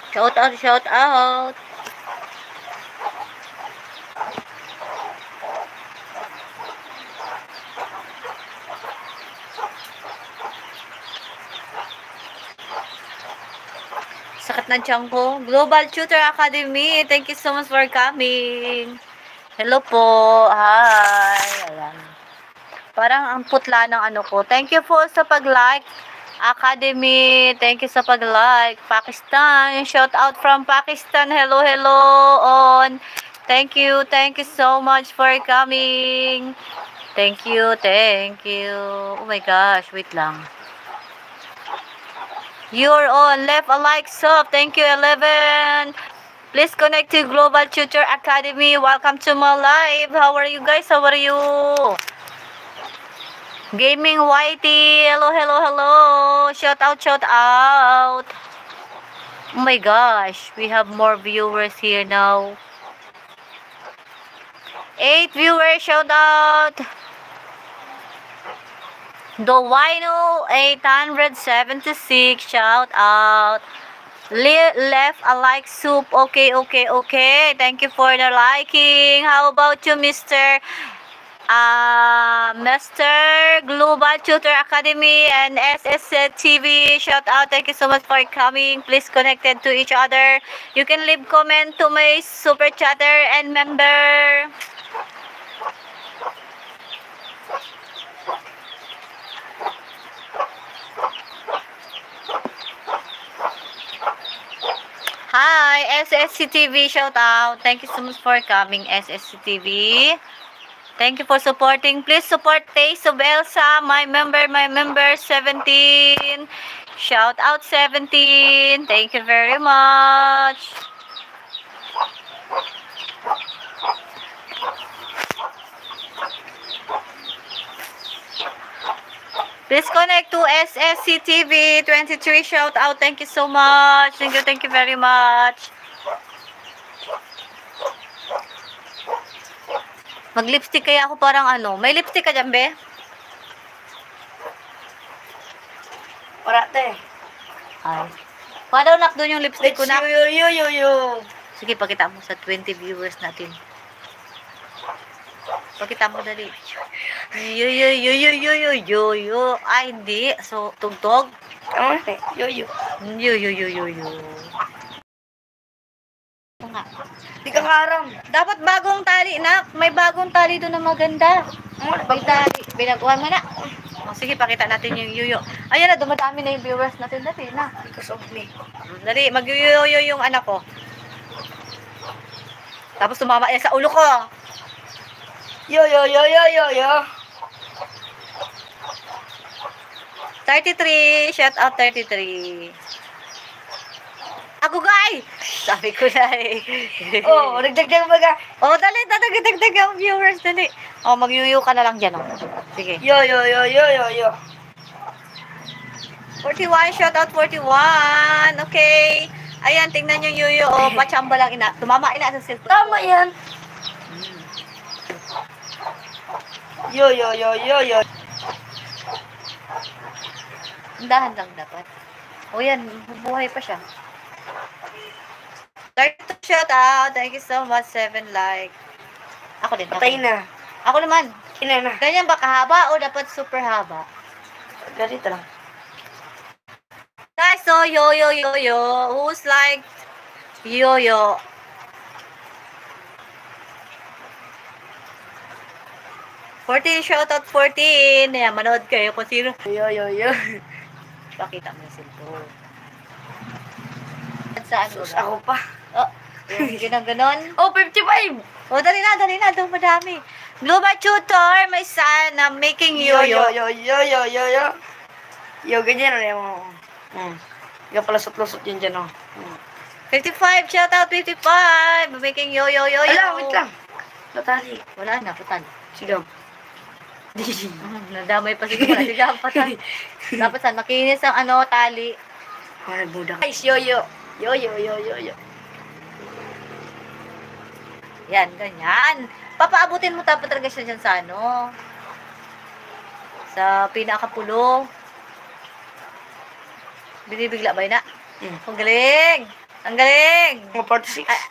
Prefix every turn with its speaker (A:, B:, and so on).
A: Shout out, shout out. Sakit ng tiyan ko. Global Tutor Academy. Thank you so much for coming. Hello po. Hi. Ayan. Parang ang putla ng ano ko. Thank you po sa pag-like. Academy. Thank you sa pag-like. Pakistan. Shout out from Pakistan. Hello, hello. On. Thank you. Thank you so much for coming. Thank you. Thank you. Oh my gosh. Wait lang. You're on. Left a like sub. Thank you, 11. Please connect to Global Tutor Academy. Welcome to my live. How are you guys? How are you? Gaming Whitey. Hello, hello, hello. Shout out, shout out. Oh my gosh. We have more viewers here now. 8 viewers. Shout out. The Wino 876. Shout out. Left a like soup. Okay, okay, okay. Thank you for the liking. How about you, Mr. Global Tutor Academy and SS TV? Shout out. Thank you so much for coming. Please connected to each other. You can leave comment to my super chatter and member. Hi, SSC TV, shout out. Thank you so much for coming, SSC TV. Thank you for supporting. Please support Taste of Elsa, my member 17. Shout out 17. Thank you very much. Please connect to SSC TV 23. Shout out. Thank you so much. Thank you very much. Mag-lipstick kaya ako parang ano. May lipstick ka dyan, be?
B: Wala te.
A: Ay. Paano nak doon yung lipstick ko na?
B: Yo.
A: Sige, pakita mo sa 20 viewers natin. Pakita mo dali. Yo. Ay, hindi. So, tugtog.
B: Tama te. Yo.
A: Yo. Nga.
B: Di ka karam.
A: Dapat bagong tali na. May bagong tali doon na maganda. May tali. Binaguhan mo na. O, sige, pakita natin yung yuyo. Ayan na, dumadami na yung viewers natin dati na.
B: Because of me.
A: Dali, mag-yuyo yung anak ko. Tapos tumama yan sa ulo ko.
B: Yo.
A: 33. Shout out 33. Ako guy! Sabi ko na eh.
B: Oh, nagdagdag baga.
A: Oh, dali, dagdag ang viewers, dali. Oh, mag-yuyo ka na lang dyan, oh. Sige.
B: Yo.
A: 41, shout out 41. Okay. Ayan, tingnan yung yuyo. Oh, pachamba lang ina. Tumama ina sa cellphone.
B: Tama yan. Yo.
A: Dahan lang dapat. O yan, buhay pa siya. 32 shout out. Thank you so much. 7 like. Ako din.
B: Patay na.
A: Ako naman.
B: Ina na.
A: Ganyan ba kahaba o dapat super haba?
B: Ganito lang.
A: Guys, so yo. Who's like yo? Shout out 14. Ayan, manood kayo kung sino.
B: Yo.
A: Pakita mo yung cellphone. Saan mo
B: Sus,
A: ba?
B: ako pa.
A: Oh, yung ganon.
B: Oh, 55.
A: Oh, dali na. Doon madami. Global Tutor, may son na making
B: Yo.
A: yo-yo.
B: Yo, ganyan na mo. Yung palusot-lusot yun dyan, oh.
A: 55, shout out 55. Making yo-yo.
B: Ala, wait lang. Natali.
A: Wala na, putan.
B: Sigaw.
A: Nadamay pa siguro. Sige, putan. Dapat saan, makinis ang tali.
B: Ay, budak. Guys, yo.
A: Yan, ganyan. Papaabutin mo dapat talaga siya dyan sa sa pinakapulo. Binibigla ba yun na? Ang galing. Ang galing!
B: Mga 46.
A: Ah,